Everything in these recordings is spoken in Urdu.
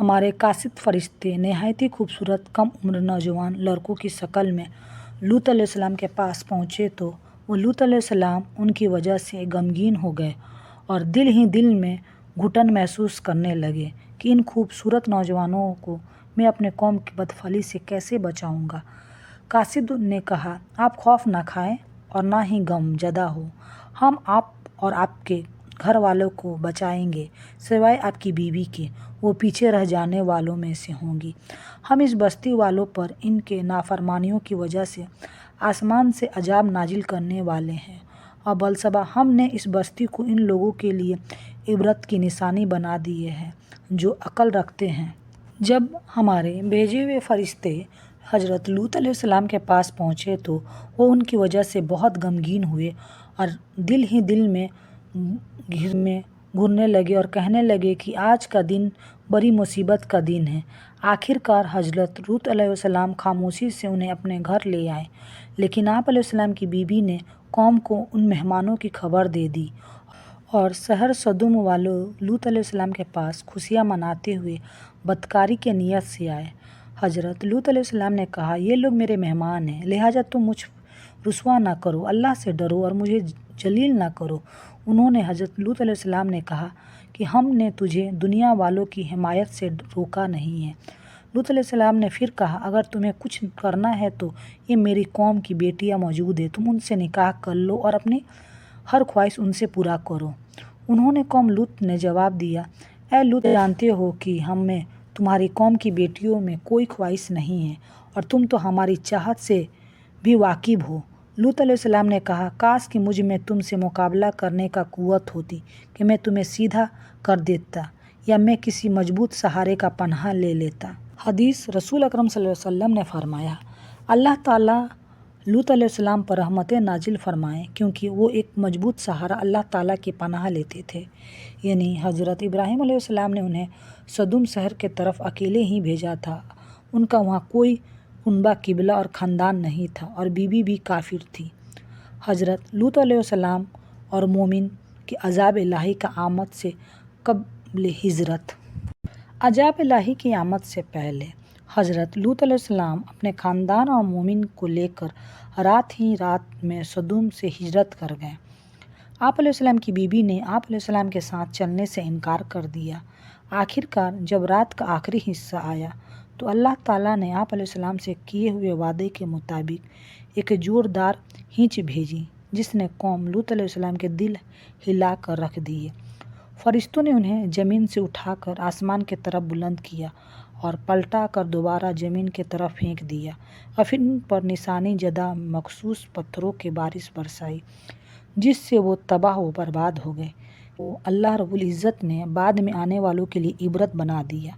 ہمارے قاصد فرشتے نہایت ہی خوبصورت کم عمر نوجوان لڑکوں کی شکل میں لوط علیہ السلام کے پاس پہنچے تو وہ لوط علیہ السلام ان کی وجہ سے غمگین ہو گئے اور دل ہی دل میں گھٹن محسوس کرنے لگے کہ ان خوبصورت نوجوانوں کو میں اپنے قوم کی بدفعلی سے کیسے بچاؤں گا۔ قاصد نے کہا، آپ خوف نہ کھائیں اور نہ ہی غم زدہ ہو، ہم آپ اور آپ کے گھر والوں کو بچائیں گے، سوائے آپ کی بیوی کے، وہ پیچھے رہ جانے والوں میں سے ہوں گی۔ ہم اس بستی والوں پر ان کے نافرمانیوں کی وجہ سے آسمان سے عذاب نازل کرنے والے ہیں، اور بالصبح ہم نے اس بستی کو ان لوگوں کے لیے عبرت کی نشانی بنا دیے ہے جو عقل رکھتے ہیں۔ جب ہمارے بھیجے ہوئے فرشتے حضرت لوط علیہ السلام کے پاس پہنچے تو وہ ان کی وجہ سے بہت غمگین ہوئے اور دل ہی دل میں گھرنے لگے اور کہنے لگے کہ آج کا دن بڑی مصیبت کا دن ہے۔ آخر کار حضرت لوط علیہ السلام خاموشی سے انہیں اپنے گھر لے آئے، لیکن آپ علیہ السلام کی بیوی نے قوم کو ان مہمانوں کی خبر دے دی اور شہر سدوم والوں لوط علیہ السلام کے پاس خوشیاں مناتے ہوئے بدکاری کی نیت سے آئے۔ حضرت لوط علیہ السلام نے کہا، یہ لوگ میرے مہمان ہیں، لہٰذا تم مجھ رسوا نہ کرو، اللہ سے ڈرو اور مجھے ذلیل نہ کرو۔ انہوں نے حضرت لوط علیہ السلام نے کہا کہ ہم نے تجھے دنیا والوں کی حمایت سے روکا نہیں ہے۔ لوط علیہ السلام نے پھر کہا، اگر تمہیں کچھ کرنا ہے تو یہ میری قوم کی بیٹیاں موجود ہیں، تم ان سے نکاح کر لو اور اپنی ہر خواہش ان سے پورا کرو۔ انہوں نے قوم لوط نے جواب دیا، اے لوط، جانتے ہو کہ ہمیں تمہاری قوم کی بیٹیوں میں کوئی خواہش نہیں ہے اور تم تو ہماری چاہت سے بھی واقف ہو۔ لوط علیہ السلام نے کہا، کاش کہ مجھ میں تم سے مقابلہ کرنے کا قوت ہوتی کہ میں تمہیں سیدھا کر دیتا یا میں کسی مضبوط سہارے کا پناہ لے لیتا۔ حدیث، رسول اکرم صلی اللہ علیہ وسلم نے فرمایا، اللہ تعالیٰ لوط علیہ السلام پر رحمتیں نازل فرمائیں کیونکہ وہ ایک مضبوط سہارا اللہ تعالیٰ کی پناہ لیتے تھے۔ یعنی حضرت ابراہیم علیہ السلام نے انہیں سدوم شہر کے طرف اکیلے ہی بھیجا تھا، ان کا وہاں کوئی کنبہ، قبیلہ اور خاندان نہیں تھا اور بیوی بھی کافر تھی۔ حضرت لوط علیہ السلام اور مومن کے عذاب الہی کا آمد سے قبل ہجرت۔ عذاب الہی کی آمد سے پہلے حضرت لوط علیہ السلام اپنے خاندان اور مومن کو لے کر رات ہی رات میں سدوم سے ہجرت کر گئے۔ آپ علیہ السلام کی بیوی نے آپ علیہ السلام کے ساتھ چلنے سے انکار کر دیا۔ آخر کار جب رات کا آخری حصہ آیا تو اللہ تعالیٰ نے آپ علیہ السلام سے کیے ہوئے وعدے کے مطابق ایک زوردار ہنچ بھیجی جس نے قوم لوط علیہ السلام کے دل ہلا کر رکھ دیے۔ فرشتوں نے انہیں زمین سے اٹھا کر آسمان کی طرف بلند کیا اور پلٹا کر دوبارہ زمین کی طرف پھینک دیا اور پھر ان پر نشانی زدہ مخصوص پتھروں کی بارش برسائی جس سے وہ تباہ و برباد ہو گئے۔ وہ اللہ رب العزت نے بعد میں آنے والوں کے لیے عبرت بنا دیا۔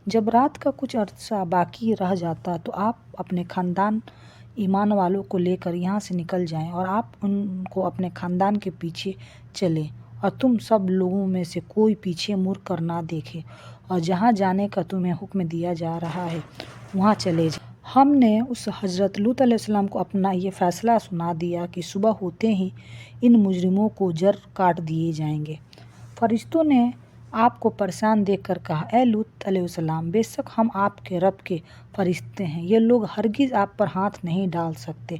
جب رات کا کچھ عرصہ باقی رہ جاتا تو آپ اپنے خاندان ایمان والوں کو لے کر یہاں سے نکل جائیں اور آپ ان کو اپنے خاندان کے پیچھے چلیں اور تم سب لوگوں میں سے کوئی پیچھے مڑ کر نہ دیکھے اور جہاں جانے کا تمہیں حکم دیا جا رہا ہے وہاں چلے جاؤ۔ ہم نے اس حضرت لوط علیہ السلام کو اپنا یہ فیصلہ سنا دیا کہ صبح ہوتے ہی ان مجرموں کو جڑ کاٹ دیے جائیں گے۔ فرشتوں نے آپ کو پریشان دیکھ کر کہا، اے لوط علیہ السلام، بے شک ہم آپ کے رب کے فرشتے ہیں، یہ لوگ ہرگز آپ پر ہاتھ نہیں ڈال سکتے،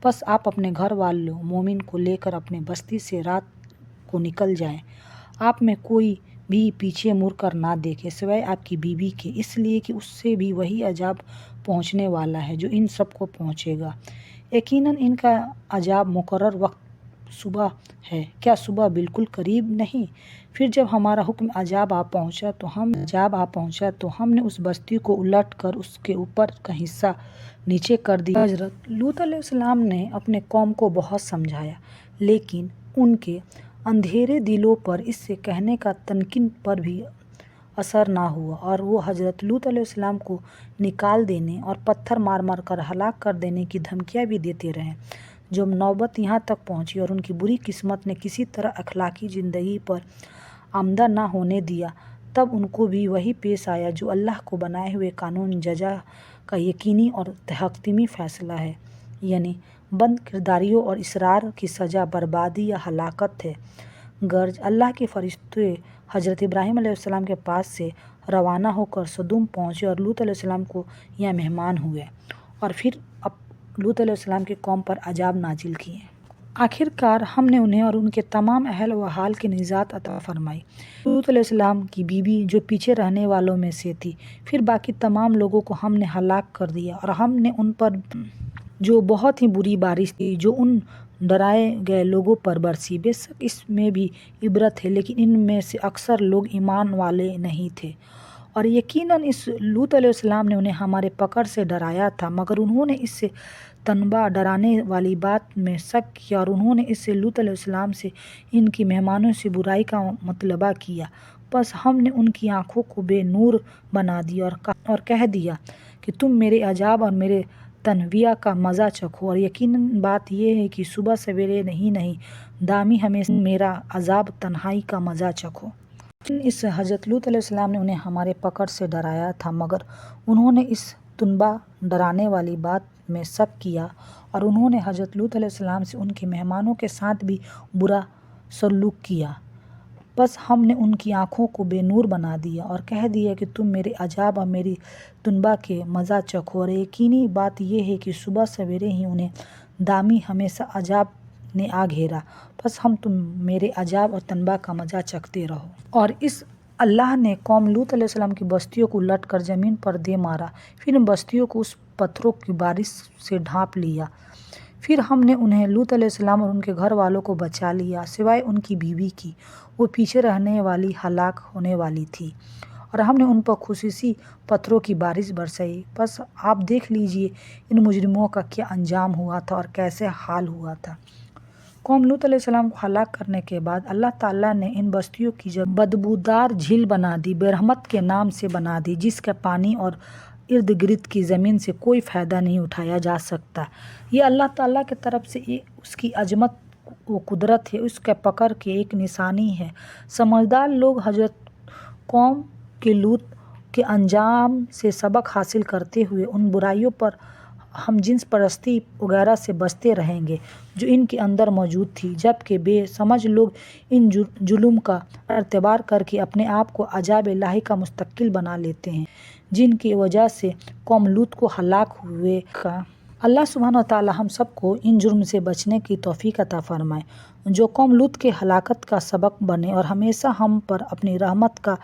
بس آپ اپنے گھر والوں مومن کو لے کر اپنی بستی سے رات کو نکل جائیں۔ آپ میں کوئی بھی پیچھے مڑ کر نہ دیکھے سوائے آپ کی بیوی کے، اس لیے کہ اس سے بھی وہی عذاب پہنچنے والا ہے جو ان سب کو پہنچے گا۔ یقیناً ان کا عذاب مقرر وقت صبح ہے، کیا صبح بالکل قریب نہیں؟ پھر جب ہمارا حکم عذاب آ پہنچا تو ہم نے اس بستی کو الٹ کر اس کے اوپر کا حصہ نیچے کر دیا۔ حضرت لوط علیہ السلام نے اپنے قوم کو بہت سمجھایا لیکن ان کے اندھیرے دلوں پر اس سے کہنے کا تنکین پر بھی اثر نہ ہوا اور وہ حضرت لوط علیہ السلام کو نکال دینے اور پتھر مار مار کر ہلاک کر دینے کی دھمکیاں بھی دیتے رہے۔ جب نوبت یہاں تک پہنچی اور ان کی بری قسمت نے کسی طرح اخلاقی زندگی پر آمدہ نہ ہونے دیا تب ان کو بھی وہی پیش آیا جو اللہ کو بنائے ہوئے قانون جزا کا یقینی اور حتمی فیصلہ ہے، یعنی بد کرداریوں اور اصرار کی سزا بربادی یا ہلاکت ہے۔ غرض اللہ کے فرشتے حضرت ابراہیم علیہ السلام کے پاس سے روانہ ہو کر سدوم پہنچے اور لوط علیہ السلام کو یہاں مہمان ہوئے اور پھر اب لوط علیہ السلام کی قوم پر عذاب نازل کیے۔ آخر کار ہم نے انہیں اور ان کے تمام اہل و حال کی نجات عطا فرمائی۔ لوط علیہ السلام کی بیوی جو پیچھے رہنے والوں میں سے تھی، پھر باقی تمام لوگوں کو ہم نے ہلاک کر دیا اور ہم نے ان پر جو بہت ہی بری بارش تھی جو ان ڈرائے گئے لوگوں پر برسی۔ بے شک اس میں بھی عبرت ہے، لیکن ان میں سے اکثر لوگ ایمان والے نہیں تھے۔ اور یقیناً اس لوط علیہ السلام نے انہیں ہمارے پکڑ سے ڈرایا تھا، مگر انہوں نے اس سے تنبا ڈرانے والی بات میں شک کیا اور انہوں نے اس سے لوط علیہ السلام سے ان کی مہمانوں سے برائی کا مطالبہ کیا۔ بس ہم نے ان کی آنکھوں کو بے نور بنا دیا اور کہہ دیا کہ تم میرے عذاب اور میرے تنبیہ کا مزہ چکھو، اور یقیناً بات یہ ہے کہ صبح سویرے نہیں دائمی ہمیشہ میرا عذاب تنہائی کا مزہ چکھو۔ اس حضرت لوط علیہ السلام نے انہیں ہمارے پکڑ سے ڈرایا تھا، مگر انہوں نے اس تنبا ڈرانے والی بات میں شک کیا اور انہوں نے حضرت لوط علیہ السلام سے ان کے مہمانوں کے ساتھ بھی برا سلوک کیا۔ بس ہم نے ان کی آنکھوں کو بے نور بنا دیا اور کہہ دیا کہ تم میرے عذاب اور میری تنبا کے مزہ چکھو، اور یقینی بات یہ ہے کہ صبح سویرے ہی انہیں دائمی ہمیشہ عذاب نے آ گھیرا، بس تم میرے عذاب اور تنبا کا مزہ چکھتے رہو۔ اور اس اللہ نے قوم لوط علیہ السلام کی بستیوں کو لٹ کر زمین پر دے مارا، پھر ان بستیوں کو اس پتھروں کی بارش سے ڈھانپ لیا۔ پھر ہم نے انہیں لوط علیہ السلام اور ان کے گھر والوں کو بچا لیا، سوائے ان کی بیوی کی، وہ پیچھے رہنے والی ہلاک ہونے والی تھی، اور ہم نے ان پر خصوصی پتھروں کی بارش برسائی۔ بس آپ دیکھ لیجئے ان مجرموں کا کیا انجام ہوا تھا اور کیسے حال ہوا تھا۔ قوم لوط علیہ السلام کو ہلاک کرنے کے بعد اللہ تعالیٰ نے ان بستیوں کی جگہ بدبودار جھیل بنا دی، برحمت کے نام سے بنا دی، جس کا پانی اور ارد گرد کی زمین سے کوئی فائدہ نہیں اٹھایا جا سکتا۔ یہ اللہ تعالیٰ کی طرف سے اس کی عظمت و قدرت ہے، اس کے پکڑ کی ایک نشانی ہے۔ سمجھدار لوگ حضرت قوم کے لوط کے انجام سے سبق حاصل کرتے ہوئے ان برائیوں پر ہم جنس پرستی وغیرہ سے بچتے رہیں گے جو ان کے اندر موجود تھی، جبکہ بے سمجھ لوگ ان جرم کا ارتکاب کر کے اپنے آپ کو عذاب الہی کا مستحق بنا لیتے ہیں، جن کی وجہ سے قوم لوط کو ہلاک ہوئے کا۔ اللہ سبحانہ وتعالیٰ ہم سب کو ان جرم سے بچنے کی توفیق عطا فرمائے جو قوم لوط کے ہلاکت کا سبب بنے، اور ہمیشہ ہم پر اپنی رحمت کا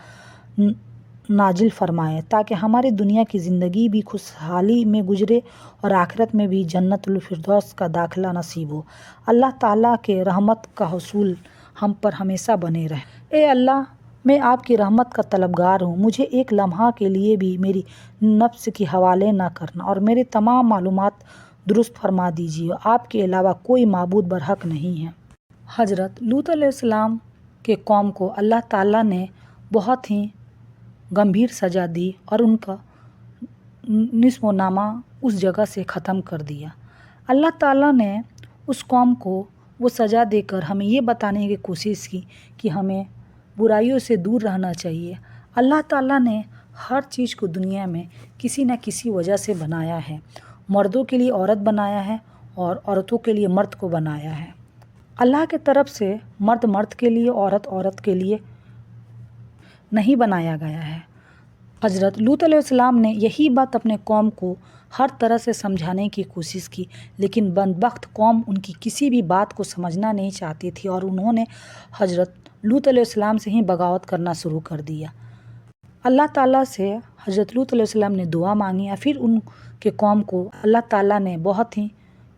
نازل فرمائے تاکہ ہماری دنیا کی زندگی بھی خوشحالی میں گزرے اور آخرت میں بھی جنت الفردوس کا داخلہ نصیب ہو۔ اللہ تعالیٰ کے رحمت کا حصول ہم پر ہمیشہ بنے رہے۔ اے اللہ، میں آپ کی رحمت کا طلبگار ہوں، مجھے ایک لمحہ کے لیے بھی میری نفس کے حوالے نہ کرنا اور میرے تمام معاملات درست فرما دیجیے۔ آپ کے علاوہ کوئی معبود برحق نہیں ہے۔ حضرت لوط علیہ السلام کے قوم کو اللہ تعالیٰ نے بہت ہی گمبھیر سزا دی اور ان کا نصب و نامہ اس جگہ سے ختم کر دیا۔ اللہ تعالیٰ نے اس قوم کو وہ سزا دے کر ہمیں یہ بتانے کی کوشش کی کہ ہمیں برائیوں سے دور رہنا چاہیے۔ اللہ تعالیٰ نے ہر چیز کو دنیا میں کسی نہ کسی وجہ سے بنایا ہے۔ مردوں کے لیے عورت بنایا ہے اور عورتوں کے لیے مرد کو بنایا ہے۔ اللہ کی طرف سے مرد مرد کے لیے، عورت عورت کے لیے نہیں بنایا گیا ہے۔ حضرت لوط علیہ السلام نے یہی بات اپنے قوم کو ہر طرح سے سمجھانے کی کوشش کی، لیکن بدبخت قوم ان کی کسی بھی بات کو سمجھنا نہیں چاہتی تھی اور انہوں نے حضرت لوط علیہ السلام سے ہی بغاوت کرنا شروع کر دیا۔ اللہ تعالیٰ سے حضرت لوط علیہ السلام نے دعا مانگی، پھر ان کے قوم کو اللہ تعالیٰ نے بہت ہی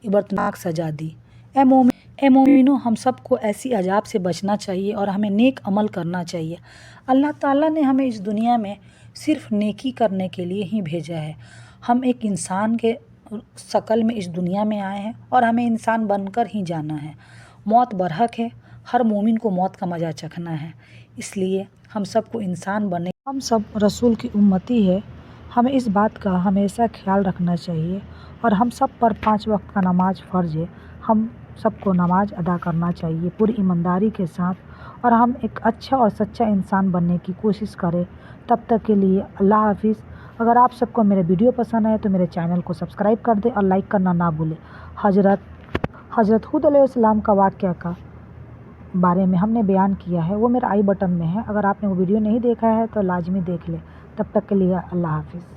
عبرتناک سزا دی۔ اے مومنو، ہم سب کو ایسی عذاب سے بچنا چاہیے اور ہمیں نیک عمل کرنا چاہیے۔ اللہ تعالیٰ نے ہمیں اس دنیا میں صرف نیکی کرنے کے لیے ہی بھیجا ہے۔ ہم ایک انسان کے شکل میں اس دنیا میں آئے ہیں اور ہمیں انسان بن کر ہی جانا ہے۔ موت برحق ہے، ہر مومن کو موت کا مزہ چکھنا ہے، اس لیے ہم سب کو انسان بنے۔ ہم سب رسول کی امتی ہے، ہمیں اس بات کا ہمیشہ خیال رکھنا چاہیے، اور ہم سب پر 5 وقت کا نماز فرض ہے۔ ہم سب کو نماز ادا کرنا چاہیے پوری ایمانداری کے ساتھ، اور ہم ایک اچھا اور سچا انسان بننے کی کوشش کریں۔ تب تک کے لیے اللہ حافظ۔ اگر آپ سب کو میرے ویڈیو پسند آئے تو میرے چینل کو سبسکرائب کر دیں اور لائک کرنا نہ بھولیں۔ حضرت ہود علیہ السلام کا واقعہ کا بارے میں ہم نے بیان کیا ہے وہ میرا آئی بٹن میں ہے، اگر آپ نے وہ ویڈیو نہیں دیکھا ہے تو لازمی دیکھ لیں۔ تب تک کے لیے اللہ حافظ۔